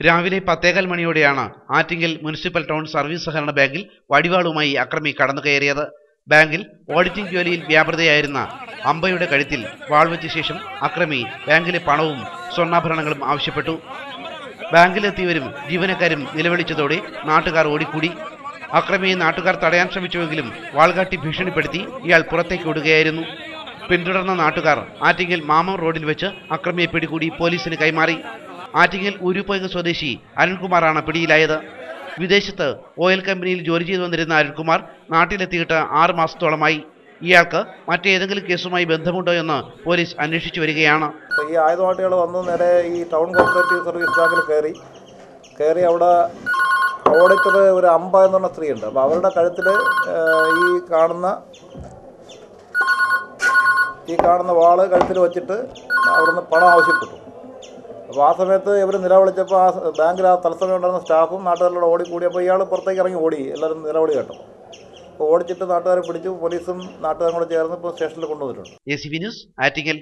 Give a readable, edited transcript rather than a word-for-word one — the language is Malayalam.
രാവിലെ 10:15 മണിയോടെയാണ് ആറ്റിങ്ങൽ മുനിസിപ്പൽ ടൗൺ സർവീസ് സഹകരണ ബാങ്കിൽ വടിവാളുമായി അക്രമി കടന്നു കയറിയത്. ബാങ്കിൽ ഓഡിറ്റിംഗ് ജോലിയിൽ വ്യാപൃതയായിരുന്ന അമ്പയുടെ കഴുത്തിൽ വാൾ വെച്ച ശേഷം അക്രമി ബാങ്കിലെ പണവും സ്വർണ്ണാഭരണങ്ങളും ആവശ്യപ്പെട്ടു. ബാങ്കിലെത്തിയവരും ജീവനക്കാരും നിലവിളിച്ചതോടെ നാട്ടുകാർ ഓടിക്കൂടി. അക്രമിയെ നാട്ടുകാർ തടയാൻ ശ്രമിച്ചുവെങ്കിലും വാൾകാട്ടി ഭീഷണിപ്പെടുത്തി ഇയാൾ പുറത്തേക്ക് ഓടുകയായിരുന്നു. പിന്തുടർന്ന നാട്ടുകാർ ആറ്റിങ്ങൽ മാമം റോഡിൽ വെച്ച് അക്രമിയെ പിടികൂടി പോലീസിന് കൈമാറി. ആറ്റിങ്ങൽ ഊരുപൊയ്ക സ്വദേശി അരുൺകുമാറാണ് പിടിയിലായത്. വിദേശത്ത് ഓയിൽ കമ്പനിയിൽ ജോലി ചെയ്തു വന്നിരുന്ന അരുൺകുമാർ നാട്ടിലെത്തിയിട്ട് 6 മാസത്തോളമായി. ഇയാൾക്ക് മറ്റേതെങ്കിലും കേസുമായി ബന്ധമുണ്ടോ എന്ന് പോലീസ് അന്വേഷിച്ചു വരികയാണ്. ഈ ആയുധപാട്ടികൾ വന്ന് നേരെ ഈ ടൗൺ കോപ്പറേറ്റീവ് സർവീസ് ബാങ്കിൽ കയറി അവിടെ ഓഡിറ്റർ ഒരു അമ്പ എന്ന് പറഞ്ഞ സ്ത്രീയുണ്ട്. അപ്പോൾ അവരുടെ കഴുത്തിൽ ഈ കാണുന്ന വാള് കഴുത്തിൽ വെച്ചിട്ട് അവിടുന്ന് പണം ആവശ്യപ്പെട്ടു. അപ്പോൾ ആ സമയത്ത് ഇവർ നിലവിളിച്ചപ്പോൾ ബാങ്കിൽ തത്സമയം ഉണ്ടായിരുന്ന സ്റ്റാഫും നാട്ടുകാരോട് ഓടിക്കൂടിയപ്പോൾ ഇയാൾ പുറത്തേക്ക് ഇറങ്ങി ഓടി. എല്ലാവരും നിലവിളി കേട്ടോ. അപ്പോൾ ഓടിച്ചിട്ട് നാട്ടുകാരെ പിടിച്ചു. പോലീസും നാട്ടുകാരും കൂടെ ചേർന്ന് ഇപ്പോൾ സ്റ്റേഷനിൽ കൊണ്ടുവന്നിട്ടുണ്ട്. ACV news, Attingal.